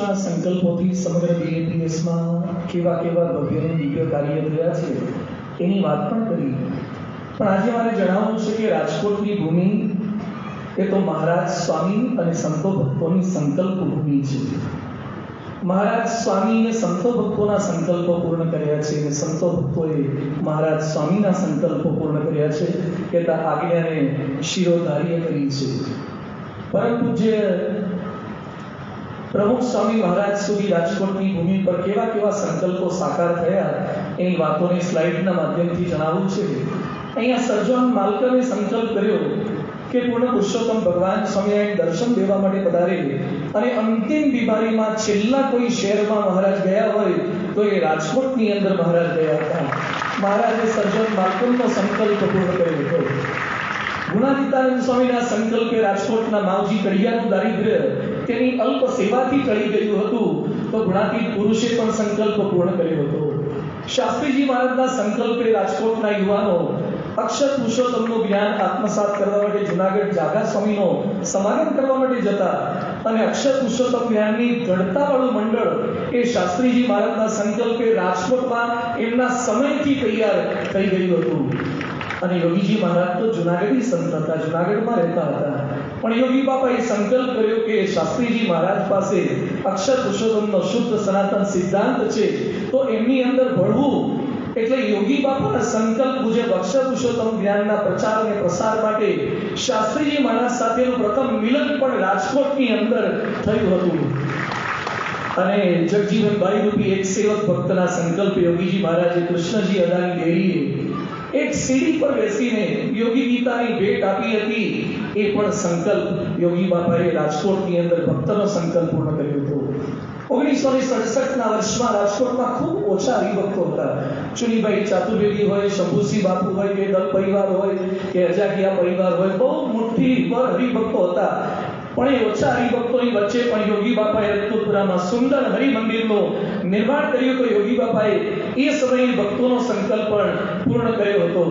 વર્ષોના સંકલ્પોથી સમગ્ર બીએપીએસમાં કેવા કેવા ભવ્ય અને દિવ્ય કાર્ય થયા છે એની વાત પણ કરી. પણ આજે મારે જણાવવું છે કે રાજકોટની ભૂમિ એ તો મહારાજ સ્વામી અને સંતો ભક્તોની સંકલ્પ ભૂમિ છે. મહારાજ સ્વામીએ સંતો ભક્તોના સંકલ્પો પૂર્ણ કર્યા છે અને સંતો ભક્તોએ મહારાજ સ્વામીના સંકલ્પો પૂર્ણ કર્યા છે કે આજ્ઞાને શિરોધાર્ય કરી છે. પરમ પૂજ્ય પ્રમુખ સ્વામી મહારાજ સુધી રાજકોટની ભૂમિ પર કેવા કેવા સંકલ્પો સાકાર થયા એની વાતોને સ્લાઇડના માધ્યમથી જણાવવું છે. અહીંયા સર્જન માલકરે સંકલ્પ કર્યો કે પૂર્ણ પુરુષોત્તમ ભગવાન સ્વામિનારાયણ દર્શન દેવા માટે પધારે અને અંતિમ બીમારીમાં છેલ્લા કોઈ શહેરમાં મહારાજ ગયા હોય તો એ રાજકોટની અંદર મહારાજ ગયા હતા. મહારાજે સર્જન માલકરનો સંકલ્પ પૂર્ણ કર્યો હતો. ગુણાતીતાનંદ સ્વામીના સંકલ્પે રાજકોટના માવજી કડિયાનું દારિદ્ર્ય તેની અલ્પ સેવાથી ટળી ગયું હતું તો ગુણાતીત પુરુષે પણ સંકલ્પ પૂર્ણ કર્યો હતો. શાસ્ત્રીજી મહારાજના સંકલ્પે રાજકોટના યુવાનો અક્ષર પુરુષોત્તમનું જ્ઞાન આત્મસાત કરવા માટે જુનાગઢ જાગા સ્વામીનો સમાગમ કરવા માટે જતા અને અક્ષર પુરુષોત્તમ જ્ઞાનની દ્રઢતાવાળું મંડળ એ શાસ્ત્રીજી મહારાજના સંકલ્પે રાજકોટમાં એમના સમયથી તૈયાર થઈ ગયું હતું. અને યોગીજી મહારાજ તો જુનાગઢી સંત હતા, જુનાગઢમાં રહેતા હતા. પણ યોગી બાપાએ સંકલ્પ કર્યો કે શાસ્ત્રીજી મહારાજ પાસે અક્ષર પુરુષોત્તમનો શુદ્ધ સનાતન સિદ્ધાંત છે તો એમની અંદર ભળવું. એટલે યોગી બાપાના સંકલ્પ મુજબ અક્ષર પુરુષોત્તમ જ્ઞાનના પ્રચાર અને પ્રસાર માટે શાસ્ત્રીજી મહારાજ સાથેનું પ્રથમ મિલન પણ રાજકોટની અંદર થયું હતું. અને જગજીવનભાઈ રૂપી એક સેવક ભક્તના સંકલ્પ યોગીજી મહારાજે કૃષ્ણજી અદાની ડેરીએ એક સીડી પર બેસીને યોગી ગીતાની ભેટ આપી હતી. એ પણ સંકલ્પ યોગી બાપાએ રાજકોટની અંદર ભક્તનો સંકલ્પ પૂર્ણ કર્યો હતો. 1967ના વર્ષમાં રાજકોટમાં ખૂબ ઓછા હરિભક્તો હતા. ચુનીભાઈ ચાતુર્વેદી હોય, શંભુસિંહ બાપુ હોય કે દલ પરિવાર હોય કે અજાકિયા પરિવાર હોય, બહુ મુઠ્ઠી પર હરિભક્તો હતા. પણ એ ઓછા હરિભક્તોની વચ્ચે પણ યોગી બાપાએ રજપૂતપુરામાં સુંદર હરિમંદિરનું નિર્માણ કર્યું તો યોગી બાપાએ એ સમયે ભક્તોનો સંકલ્પ પણ પૂર્ણ કર્યો હતો.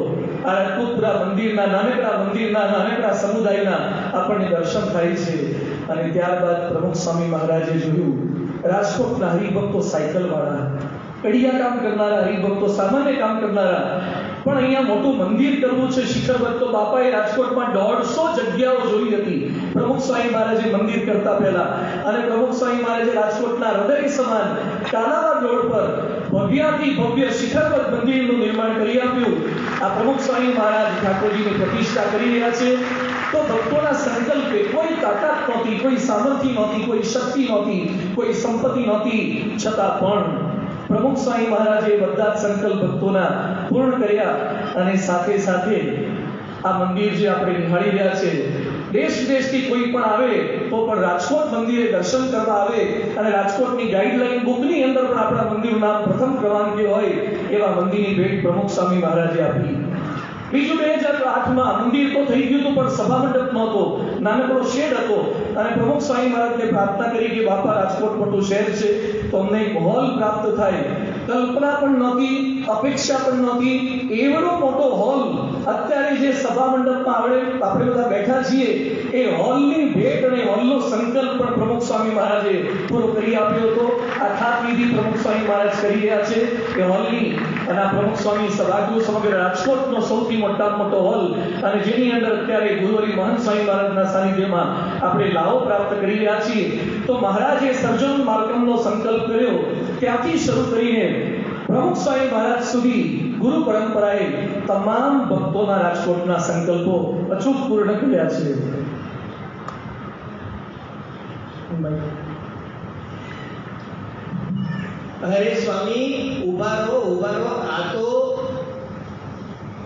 આ રજપૂતપુરા મંદિરના નાનકડા સમુદાયના આપણને દર્શન થાય છે. અને ત્યારબાદ પ્રમુખ સ્વામી મહારાજે જોયું રાજકોટના હરિભક્તો સાયકલ વાળા, કડિયા કામ કરનારા હરિભક્તો, સામાન્ય કામ કરનારા, પણ અહીંયા મોટું મંદિર કરવું છે શિખરબદ્ધ. તો બાપાએ રાજકોટમાં 150 જગ્યાઓ જોઈ હતી પ્રમુખ સ્વામી મહારાજે મંદિર કરતા પહેલા. અને પ્રમુખ સ્વામી મહારાજે રાજકોટના હૃદય સમાન કાલાવાડ રોડ પર ભવ્યાથી ભવ્ય શિખરબદ્ધ મંદિરનું નિર્માણ કરી આપ્યું. આ પ્રમુખ સ્વામી મહારાજ ઠાકોરજીની પ્રતિષ્ઠા કરી રહ્યા છે. તો ભક્તોના સંકલ્પે કોઈ તાકાત નહોતી, કોઈ સામર્થ્ય નહોતી, કોઈ શક્તિ નહોતી, કોઈ સંપત્તિ નહોતી, છતાં પણ પ્રમુખ સ્વામી મહારાજે બધા જ સંકલ્પ ભક્તોના પૂર્ણ કર્યા. અને સાથે સાથે આ મંદિર જે આપણે નિહાળી રહ્યા છે, દેશ વિદેશથી કોઈ પણ આવે તો પણ રાજકોટ મંદિરે દર્શન કરવા આવે અને રાજકોટની ગાઈડલાઈન બુકની અંદર પણ આપણા મંદિરનું નામ પ્રથમ ક્રમાંકે હોય એવા મંદિરની ભેટ પ્રમુખ સ્વામી મહારાજે આપી. બીજું 2008માં મંદિર તો થઈ ગયું હતું પણ સભા મંડપ નહોતો, નાનકડો શેડ હતો. અને પ્રમુખ સ્વામી મહારાજને પ્રાર્થના કરી કે બાપા રાજકોટ મોટું શહેર છે તો અમને એક હોલ પ્રાપ્ત થાય. કલ્પના પણ નહોતી, અપેક્ષા પણ નહોતી, એવડો મોટો હોલ અત્યારે જે સભા મંડપમાં આપણે બધા બેઠા છીએ એ હોલની ભેટ અને હોલનો સંકલ્પ પણ પ્રમુખ સ્વામી મહારાજે પૂરો કરી આપ્યો હતો. આ ખાત વિધિ પ્રમુખ સ્વામી મહારાજ કરી રહ્યા છે એ હોલની. અને આ પ્રમુખ સ્વામી સભાગૃહ સમગ્ર રાજકોટનો સૌથી મોટામાં મોટો હોલ અને જેની અંદર અત્યારે ગુરુવરી મહંત સ્વામી મહારાજના સાનિધ્યમાં આપણે લાવો પ્રાપ્ત કરી રહ્યા છીએ. તો મહારાજે સર્જન માર્ગમનો સંકલ્પ કર્યો. ત્યાંથી શરૂ કરીને પ્રમુખ સ્વામી મહારાજ સુધી ગુરુ પરંપરાએ તમામ ભક્તોના રાજકોટના સંકલ્પો અચૂક પૂર્ણ કર્યા છે. અરે સ્વામી ઉભા રહો. આ તો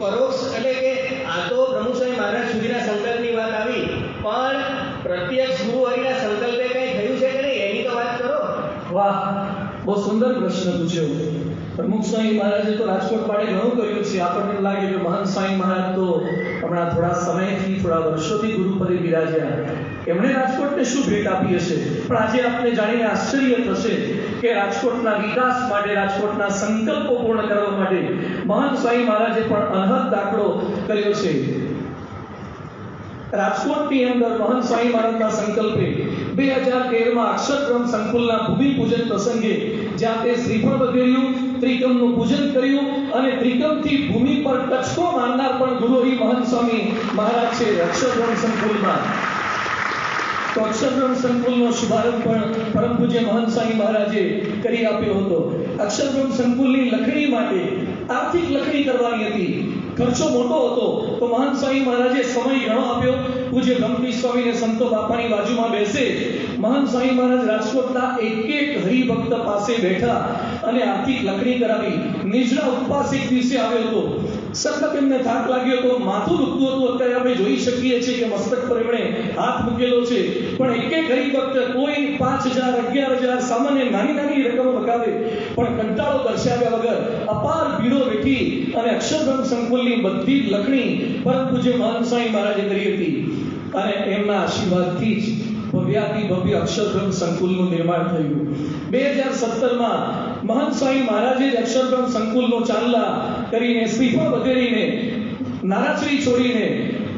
પરોક્ષ એટલે કે આ તો પ્રમુખ સ્વામી મહારાજ સુધીના સંકલ્પની વાત આવી, પણ પ્રત્યક્ષ ગુરુહરિના સંકલ્પે કઈ થયું છે કે નહીં એની તો વાત કરો. વાહ, બહુ સુંદર પ્રશ્ન પૂછ્યો. પ્રમુખ સ્વામી મહારાજે તો રાજકોટ માટે ઘણું કર્યું છે. આપણને લાગે કે મહંત સ્વામી મહારાજ તો હમણાં થોડા સમયથી, થોડા વર્ષોથી ગુરુપદે બિરાજ્યા, એમણે રાજકોટને શું ભેટ આપી હશે. પણ આજે આપને જાણીને આશ્ચર્ય થશે કે રાજકોટના વિકાસ માટે, રાજકોટના સંકલ્પો પૂર્ણ કરવા માટે મહંત સ્વામી મહારાજે પણ અનહદ દાખલો કર્યો છે. રાજકોટની અંદર મહંત સ્વામી મહારાજના સંકલ્પે 2013માં અક્ષરબ્રહ્મ સંકુલના ભૂમિપૂજન પ્રસંગે જ્યાં તે શ્રીફળ વધેર્યું, ત્રિકમનું પૂજન કર્યું અને ત્રિકમથી ભૂમિ પર ટચકો મારનાર પણ ગુરુહરિ મહંત સ્વામી મહારાજ છે અક્ષરબ્રહ્મ સંકુલમાં. તો અક્ષરબ્રહ્મ સંકુલનો શુભારંભ પણ પરમ પૂજ્ય મહંત સ્વામી મહારાજે કરી આપ્યો હતો. અક્ષરબ્રહ્મ સંકુલની લખણી માટે આર્થિક લખણી કરવાની હતી, ખર્ચો મોટો હતો, તો મહંત સ્વામી મહારાજે સમય ઘણો આપ્યો. પૂજ્ય બ્રહ્મતીર્થ સ્વામીને સંતો બાપાની બાજુમાં બેસે, મહંત સ્વામી મહારાજ રાજકોટના એક હરિભક્ત પાસે બેઠા અને આર્થિક લખણી કરાવી. નિજડા ઉપવાસ એક દિવસે આવ્યો હતો, સખત એમને થાક લાગ્યો હતો, માથું દુખતું હતું. અત્યારે આપણે જોઈ શકીએ છીએ કે મસ્તક પર એમણે હાથ મૂકેલો છે, પણ એક હરિભક્ત કોઈ 5,000 11,000 સામાન્ય નાની રકમ લગાવે પણ કંટાળો દર્શાવ્યા વગર અપાર ભીડો વેઠી અને અક્ષરબ્રહ્મ સંકુલની બધી જ લખણી પરમ પૂજ્ય મહંત સ્વામી મહારાજે કરી હતી. અને એમના આશીર્વાદથી જ ભવ્ય અક્ષરબ્રહ્મ સંકુલનું નિર્માણ થયું. 2017માં મહંત સ્વામી મહારાજે જ અક્ષરબ્રહ્મ સંકુલનો ચાંદલા કરીને, શ્રીફળ વધેરીને, નારાચરી છોડીને,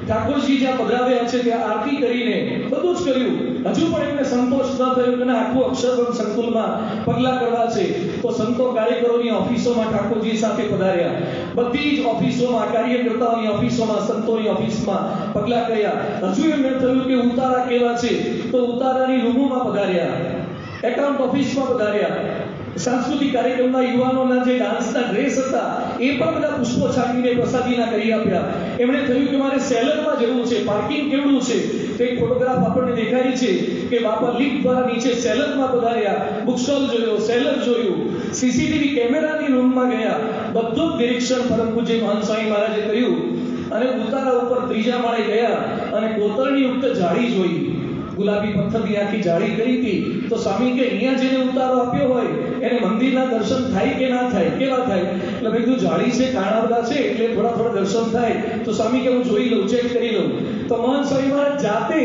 ઠાકોરજી જ્યાં પધરાવ્યા છે ત્યાં આરતી કરીને બધું જ કર્યું. હજુ પણ એમને સંતોષ ન થયો કે આખું અક્ષરબ્રહ્મ સંકુલમાં પગલા કરવા છે. તો સંતો કાર્યકરોની ઓફિસોમાં ઠાકોરજી સાથે પધાર્યા, બધી જ ઓફિસોમાં, કાર્યકર્તાઓની ઓફિસોમાં, સંતોની ઓફિસમાં પગલા કર્યા. હજુ એમને થયું કે ઉતારા કેવા છે, તો ઉતારાની રૂમોમાં પધાર્યા, એકાઉન્ટ ઓફિસમાં પધાર્યા. સાંસ્કૃતિક કાર્યક્રમના યુવાનોના જે ડાન્સના ડ્રેસ હતા એ પણ બધા પુષ્પો છાંટીને પ્રસાદીના કરી આપ્યા. એમણે થયું કે મારે સેલરમાં જવું છે, પાર્કિંગ કેવડું છે. તો એક ફોટોગ્રાફ આપણને દેખાય છે કે બાપા લિફ્ટ દ્વારા નીચે સેલરમાં પધાર્યા, બુક સ્ટોલ જોયો, સેલર જોયું, સીસીટીવી કેમેરાની રૂમમાં ગયા. બધું જ નિરીક્ષણ પરમ પૂજ્ય મહંત સ્વામી મહારાજે કર્યું અને ઉતારા ઉપર ત્રીજા માળે ગયા અને કોતરણી યુક્ત જાળી જોઈ. ગુલાબી પથ્થરની આખી જાળી કરી હતી. તો સ્વામી કે અહીંયા જેને ઉતારો આપ્યો હોય એને મંદિરના દર્શન થાય કે ના થાય, કેવા થાય? એટલે ભાઈ તું જાળી છે, કાણાવડા છે એટલે થોડા દર્શન થાય. તો સ્વામી કે હું જોઈ લઉં, ચેક કરી લઉં. તો મહંત સ્વામી મહારાજ જાતે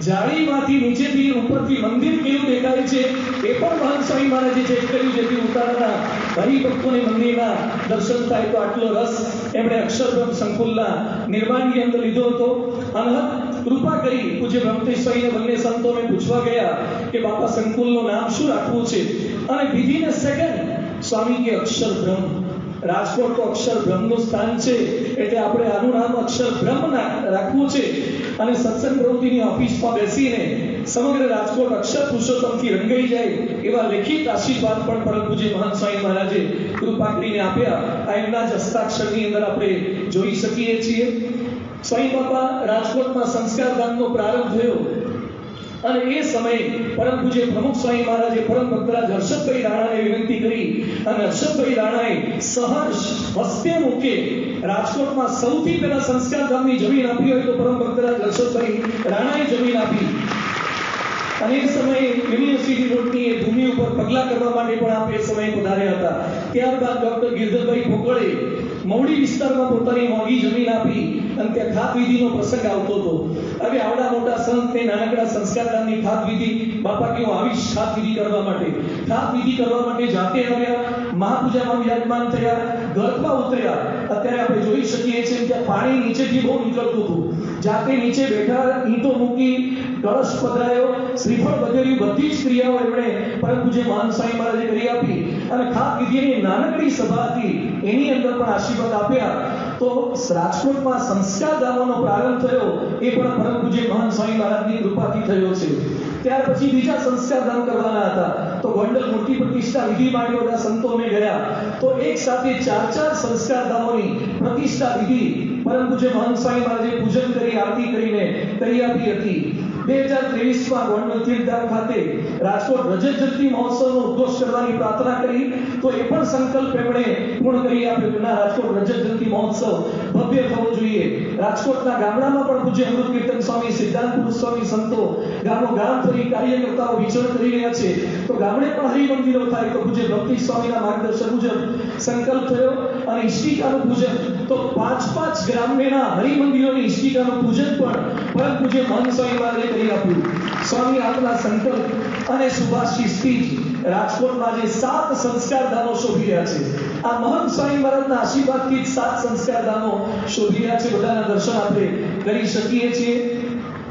જાળીમાંથી નીચેથી ઉપરથી મંદિર કેવું દેખાય છે એ પણ મહંત સ્વામી મહારાજે ચેક કર્યું, જેથી ઉતારાના હરિભક્તોને મંદિરના દર્શન થાય. તો આટલો રસ એમણે અક્ષરબ્રહ્મ સંકુલના નિર્માણની અંદર લીધો હતો. અને કૃપા કરી પૂજ્ય બ્રહ્મતીર્થ સ્વામીને બંને સંતોને પૂછવા ગયા કે બાપા સંકુલનું નામ શું રાખવું છે. અને વિધિને સેકન્ડ સ્વામી કે અક્ષરબ્રહ્મ, રાજકોટ તો અક્ષરબ્રહ્મનું સ્થાન છે એટલે આપણે આનું નામ અક્ષરબ્રહ્મ રાખવું છે. અને સત્સંગ પ્રવૃત્તિની ઓફિસમાં બેસીને સમગ્ર રાજકોટ અક્ષર પુરુષોત્તમથી રંગાઈ જાય એવા લેખિત આશીર્વાદ પણ પરમ પૂજ્ય મહંત સ્વામી મહારાજે કૃપા કરીને આપ્યા. આ એમના જ હસ્તાક્ષરની અંદર આપણે જોઈ શકીએ છીએ. સ્વામી બાપા રાજકોટમાં સંસ્કારધામનો પ્રારંભ થયો અને એ સમયે પરમ પૂજ્ય પ્રમુખ સ્વામી મહારાજે પરમ ભક્તરાજ હર્ષદભાઈ રાણાને વિનંતી કરી અને હર્ષદભાઈ રાણાએ સહર્ષ હસ્તે મૂકે રાજકોટમાં સૌથી પહેલા સંસ્કારધામની જમીન આપી હોય તો પરમ ભક્તરાજ હર્ષદભાઈ રાણાએ જમીન આપી. અને એ સમયે યુનિવર્સિટી રોડની એ ભૂમિ ઉપર પગલા કરવા માટે પણ આપ એ સમયે પધાર્યા હતા. ત્યારબાદ ડોક્ટર ગિરધરભાઈ પોકળે મવડી વિસ્તારમાં પોતાની મોંઘી જમીન આપી અને ત્યાં ખાત વિધિનો પ્રસંગ આવતો હતો. હવે આવડા મોટા સંત ને નાનકડા સંસ્કારધામની ખાત વિધિ, બાપા કે હું આવીશ ખાત વિધિ કરવા માટે. ખાત વિધિ કરવા માટે જાતે આવ્યા, મહાપૂજામાં વિરાજમાન થયા, ગર્ભમાં ઉતર્યા. અત્યારે આપણે જોઈ શકીએ છીએ ત્યાં પાણી નીચેથી બહુ નીકળતું હતું. જાતે નીચે બેઠા, ઈંટો મૂકી, કળશ પધરાયો, શ્રીફળ વધેર્યું, બધી જ ક્રિયાઓ એમણે પરમ પૂજ્ય મહંત સ્વામી મહારાજે કરી આપી. અને ખાત વિધિની નાનકડી સભા હતી એની અંદર પણ આશીર્વાદ આપ્યા. તો રાજકોટમાં સંસ્કારધામનો પ્રારંભ થયો એ પણ પરમ પૂજ્ય મહંત સ્વામી મહારાજની કૃપાથી થયો છે. ત્યાર પછી બીજા સંસ્કારધામ કરવાના હતા તો ગોંડલ મૂર્તિ પ્રતિષ્ઠા વિધિ માટે બધા સંતો અમે ગયા. તો એક સાથે 4 સંસ્કારધામોની પ્રતિષ્ઠા વિધિ પરમ પૂજ્ય મહંત સ્વામી મહારાજે પૂજન કરી, આરતી કરીને કરી આપી હતી. 2023માં ગોંડલ તીર્થધામ ખાતે રાજકોટ રજત જયંતિ મહોત્સવનો ઉદ્ઘોષ કરવાની પ્રાર્થના કરી. તો એ પણ સંકલ્પ એમણે પૂર્ણ કરી આપ્યો કે ના, રાજકોટ રજત જયંતિ મહોત્સવ ભવ્ય થવો જોઈએ. રાજકોટના ગામડામાં પણ પૂજ્ય અમૃત કીર્તન સ્વામી, સિદ્ધાંત પુરુષ સ્વામી સંતો ગામો ગામ ફરી કાર્યકર્તાઓ વિચરણ કરી રહ્યા છે. તો ગામડે પણ હરિમંદિરો થાય તો પૂજ્ય ભક્તિ સ્વામીના માર્ગદર્શન મુજબ સંકલ્પ થયો. અને ઇષ્ટિકાનું પૂજન તો 5 ગ્રામ્યના હરિમંદિરોની ઇષ્ટિકાનું પૂજન પણ પરમ પૂજ્ય મહંત સ્વામી મહારાજે કરી આપ્યું. સ્વામી આપના સંકલ્પ અને શુભાશીષથી રાજકોટમાં જે 7 સંસ્કારધામો શોભી રહ્યા છે, આ મહંત સ્વામી મહારાજના આશીર્વાદથી 7 સંસ્કારધામો શોભી રહ્યા છે. બધાના દર્શન આપણે કરી શકીએ છીએ.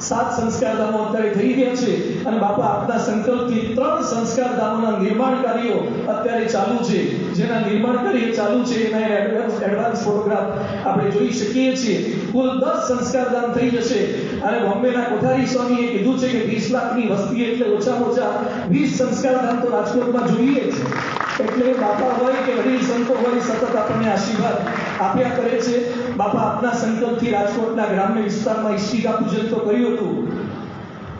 7 સંસ્કારધામો અત્યારે થઈ ગયા છે અને બાપા આપના સંકલ્પથી 3 સંસ્કારધામોના નિર્માણ કાર્યો અત્યારે ચાલુ છે. જેના નિર્માણ કાર્ય ચાલુ છે એના એડવાન્સ ફોટોગ્રાફ આપણે જોઈ શકીએ છીએ. કુલ 10 સંસ્કારધામ થઈ જશે અને બોમ્બેના કોઠારી સ્વામીએ કીધું છે કે 20 લાખની વસ્તી એટલે ઓછામાં ઓછા 20 સંસ્કારધામ તો રાજકોટમાં જોઈએ જ. એટલે બાપા હોય કે વડીલ સંતો હોય સતત આપણને આશીર્વાદ આપ્યા કરે છે. બાપા આપના સંકલ્પથી રાજકોટના ગ્રામ્ય વિસ્તારમાં ઈષ્ટિકા પૂજન તો કર્યું હતું,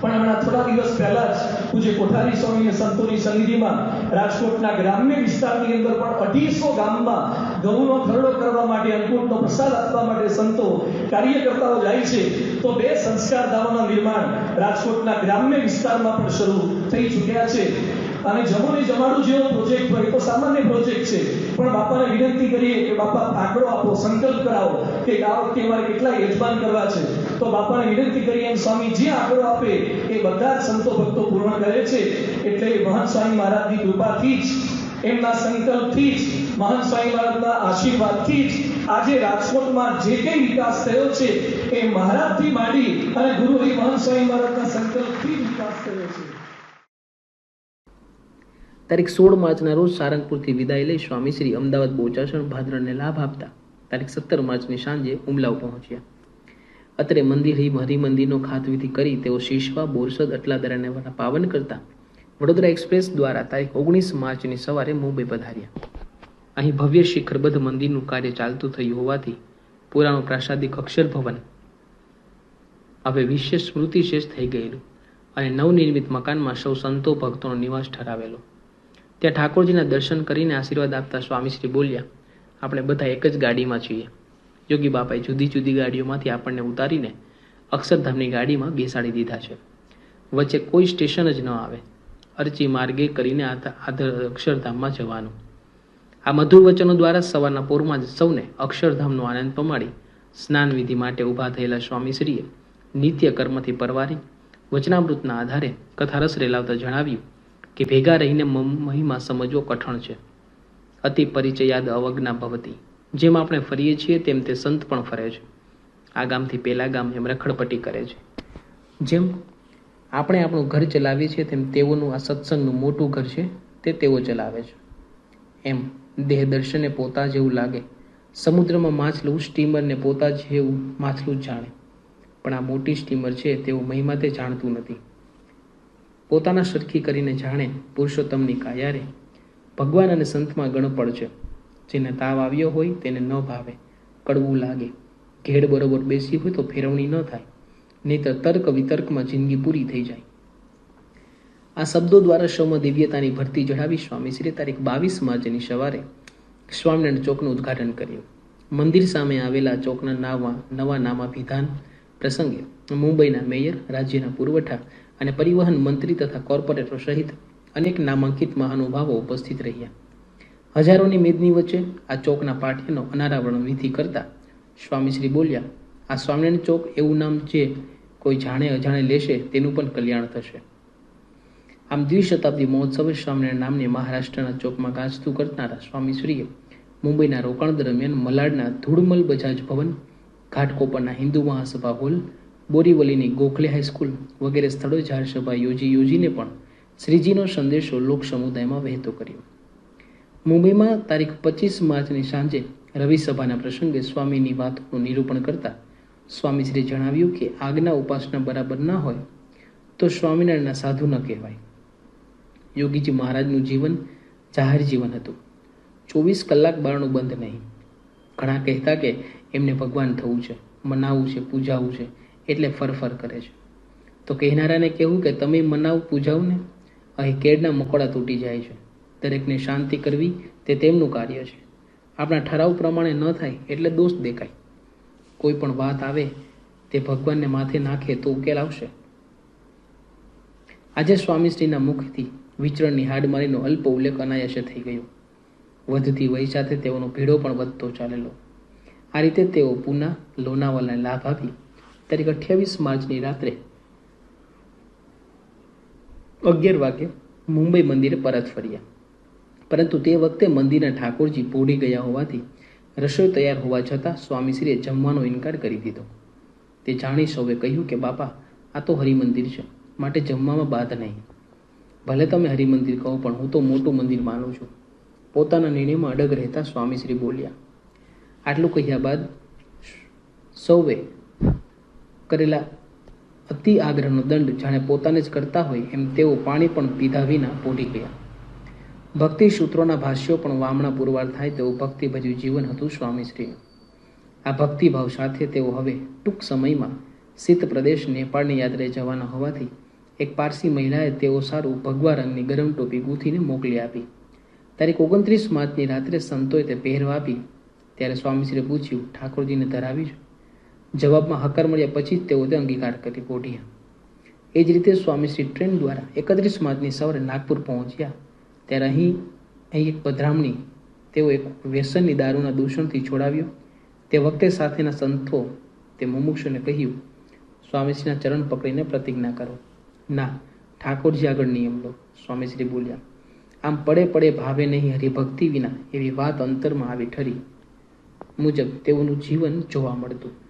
પણ હમણાં થોડા દિવસ પહેલા જ પૂજ્ય કોઠારી સ્વામી અને સંતોની સન્નિધિમાં રાજકોટના ગ્રામ્ય વિસ્તારની અંદર પણ 250 ગામમાં ઘઉંનો ખરડો કરવા માટે, અંકુટનો પ્રસાદ આપવા માટે સંતો કાર્યકર્તાઓ જાય છે. તો 2 સંસ્કારધામોના નિર્માણ રાજકોટના ગ્રામ્ય વિસ્તારમાં પણ શરૂ થઈ ચૂક્યા છે. અને જમોને જમાડું જેવો પ્રોજેક્ટ હોય તો સામાન્ય પ્રોજેક્ટ છે, પણ બાપાને વિનંતી કરીએ કે બાપા આંકડો આપો, સંકલ્પ કરાવો કે આ વખતે અમારે કેટલા યજમાન કરવા છે. તો બાપાને વિનંતી કરીએ અને સ્વામી જે આંકડો આપે એ બધા જ સંતો ભક્તો પૂર્ણ કરે છે. એટલે મહાન સ્વામી મહારાજની કૃપાથી જ, એમના સંકલ્પથી જ, મહાન સ્વામી મહારાજના આશીર્વાદથી જ આજે રાજકોટમાં જે કંઈ વિકાસ થયો છે એ મહારાજથી માંડી અને ગુરુ હરિ મહાન સ્વામી મહારાજના સંકલ્પથી જ વિકાસ થયો છે. તારીખ 16 માર્ચના રોજ સારંગપુરથી વિદાય લઈ સ્વામીશ્રી અમદાવાદ બોચાસણ ભાદરણને લાભ આપતા તારીખ 17 માર્ચની સાંજે ઉમલાવ પહોંચ્યા. અત્રે મંદિર હરિમંદિરનો ખાતવિધિ કરી તેઓ શીશવા, બોરસદ, અટલાદરાને પાવન કરતા વડોદરા એક્સપ્રેસ દ્વારા તારીખ 19 માર્ચની સવારે મુંબઈ પધાર્યા. અહીં ભવ્ય શિખરબદ્ધ મંદિરનું કાર્ય ચાલતું થયું હોવાથી પુરાણું પ્રાસાદિક અક્ષર ભવન હવે વિશેષ સ્મૃતિશેષ થઈ ગયેલું અને નવનિર્મિત મકાનમાં સૌ સંતો ભક્તોનો નિવાસ ઠરાવેલો. ત્યાં ઠાકોરજીના દર્શન કરીને આશીર્વાદ આપતા સ્વામીશ્રી બોલ્યા, આપણે બધા એક જ ગાડીમાં છીએ. યોગી બાપાએ જુદી જુદી ગાડીઓમાંથી આપણને ઉતારીને અક્ષરધામની ગાડીમાં બેસાડી દીધા છે. વચ્ચે કોઈ સ્ટેશન જ ન આવે. અરચી માર્ગે કરીને અક્ષરધામમાં જવાનું. આ મધુર વચનો દ્વારા સવારના પોરમાં જ સૌને અક્ષરધામનો આનંદ પમાડી સ્નાન વિધિ માટે ઊભા થયેલા સ્વામીશ્રીએ નિત્ય કર્મથી પરવારી વચનામૃતના આધારે કથારસ રેલાવતા જણાવ્યું કે ભેગા રહીને મહિમા સમજવો કઠણ છે. અતિ પરિચયાદ અવજ્ઞા ભવતી. જેમ આપણે ફરીએ છીએ તેમ તે સંત પણ ફરે છે. આ ગામથી પેલા ગામ એમ રખડપટ્ટી કરે છે. જેમ આપણે આપણું ઘર ચલાવીએ છીએ તેમ તેઓનું આ સત્સંગનું મોટું ઘર છે તે તેઓ ચલાવે છે. એમ દેહ દર્શને પોતા જેવું લાગે. સમુદ્રમાં માછલું સ્ટીમરને પોતા જેવું માછલું જ જાણે, પણ આ મોટી સ્ટીમર છે તેઓ મહિમા તે જાણતું નથી. પોતાના સરખી કરીને જાણે પુરુષોત્તમની કાયારે. ભગવાન અને સંતમાં ગણપડ છે. જેને તાવ આવ્યો હોય તેને ન ભાવે, કડવું લાગે. ઘેડ બરોબર બેસી હોય તો ફેરવણી ન થાય, નહીતર તર્ક વિતર્કમાં જિંદગી પૂરી થઈ જાય. આ શબ્દો દ્વારા સૌમાં દિવ્યતાની ભરતી ચઢાવી સ્વામીશ્રીએ તારીખ 22 માર્ચની સવારે સ્વામિનારાયણ ચોકનું ઉદ્ઘાટન કર્યું. મંદિર સામે આવેલા ચોકના નવા નામાભિધાન પ્રસંગે મુંબઈના મેયર, રાજ્યના પુરવઠા અને પરિવહન મંત્રી તથા કોર્પોરેટરો સહિત અનેક નામાંકિત મહાનુભાવો ઉપસ્થિત રહ્યા. હજારોની મેદની વચ્ચે આ ચોકના પાટિયાનો અનાવરણ વિધિ કરતા સ્વામીશ્રી બોલ્યા, આ સ્વામિનારાયણ ચોક એવું નામ જે કોઈ જાણે અજાણે લેશે તેનું પણ કલ્યાણ થશે. આમ દ્વિશતાબ્દી મહોત્સવે સ્વામિનારાયણ નામને મહારાષ્ટ્રના ચોકમાં ગાજતું કરનારા સ્વામીશ્રીએ મુંબઈના રોકાણ દરમિયાન મલાડના ધૂળમલ બજાજ ભવન, ઘાટકોપરના હિન્દુ મહાસભા હોલ, બોરીવલીની ગોખલે હાઈસ્કૂલ વગેરે સ્થળોએ જાહેર સભા યોજીને પણ શ્રીજીનો સંદેશો લોક સમુદાયમાં વહેતો કર્યો. મુંબઈમાં તારીખ 25 માર્ચની સાંજે રવિ સભાના પ્રસંગે સ્વામીની વાતોનું નિરૂપણ કરતા સ્વામીશ્રીએ જણાવ્યું કે આજ્ઞા ઉપાસના બરાબર ના હોય તો સ્વામિનારાયણના સાધુ ન કહેવાય. યોગીજી મહારાજનું જીવન જાહેર જીવન હતું. 24 કલાક બારણું બંધ નહીં. ઘણા કહેતા કે એમને ભગવાન થવું છે, મનાવવું છે, પૂજાવવું છે, એટલે ફરફર કરે છે. તો કહેનારાને કહેવું કે તમે મનાવ પૂજાવ ને, અહીં કેડના મકોડા તૂટી જાય છે. દરેકને શાંતિ કરવી તે તેમનું કાર્ય છે. આપણા ઠરાવ પ્રમાણે ન થાય એટલે દોષ દેખાય. કોઈ પણ વાત આવે તે ભગવાનને માથે નાખે તો ઉકેલ આવશે. આજે સ્વામીશ્રીના મુખથી વિચરણની હાડમારીનો અલ્પ ઉલ્લેખ અનાયાસે થઈ ગયો. વધતી વય સાથે તેઓનો ભીડો પણ વધતો ચાલેલો. આ રીતે તેઓ પૂના, લોનાવાલાને લાભ આપી તારીખ 28 માર્ચની રાત્રે 11 વાગે મુંબઈ મંદિરે પરત ફર્યા. પરંતુ તે વખતે મંદિરના ઠાકોરજી પોઢી ગયા હોવાથી રસોઈ તૈયાર હોવા છતાં સ્વામીશ્રીએ જમવાનો ઇનકાર કરી દીધો. તે જાણી સૌએ કહ્યું કે બાપા આ તો હરિમંદિર છે, માટે જમવામાં બાધ નહીં. ભલે તમે હરિમંદિર કહો, પણ હું તો મોટું મંદિર માનું છું. પોતાના નિર્ણયમાં અડગ રહેતા સ્વામીશ્રી બોલ્યા. આટલું કહ્યા બાદ સૌએ કરેલા અતિ આગ્રહનો દંડ જાણે પોતાને જ કરતા હોય એમ તેઓ પાણી પણ પીધા વિના પોઢી ગયા. ભક્તિ સૂત્રોના ભાષ્યો પણ વામણા પુરવાર થાય તેવું ભક્તિ ભજ્યું જીવન હતું સ્વામીશ્રીનું. આ ભક્તિભાવ સાથે તેઓ હવે ટૂંક સમયમાં શીત પ્રદેશ નેપાળની યાત્રાએ જવાના હોવાથી એક પારસી મહિલાએ તેઓ સારું ભગવા રંગની ગરમ ટોપી ગૂંથીને મોકલી આપી. તારીખ 29 માર્ચની રાત્રે સંતોએ તે પહેરવા આપી ત્યારે સ્વામીશ્રીએ પૂછ્યું, ઠાકોરજીને ધરાવી છે? જવાબમાં હકાર મળ્યા પછી જ તેઓ તે અંગીકાર કરી પોઢ્યા. એ જ રીતે સ્વામીશ્રી ટ્રેન દ્વારા 31 માર્ચની સવારે નાગપુર પહોંચ્યા ત્યારે અહીં એક પધરામણી તેઓ એક વ્યસનની દારૂના દૂષણથી છોડાવ્યો. તે વખતે સાથેના સંતો તે મુમુક્ષુને કહ્યું, સ્વામીશ્રીના ચરણ પકડીને પ્રતિજ્ઞા કરો. ના, ઠાકોરજી આગળ નિયમ લો. સ્વામીશ્રી બોલ્યા. આમ પડે પડે ભાવે નહીં હરિભક્તિ વિના એવી વાત અંતરમાં આવી ઠરી મુજબ તેઓનું જીવન જોવા મળતું.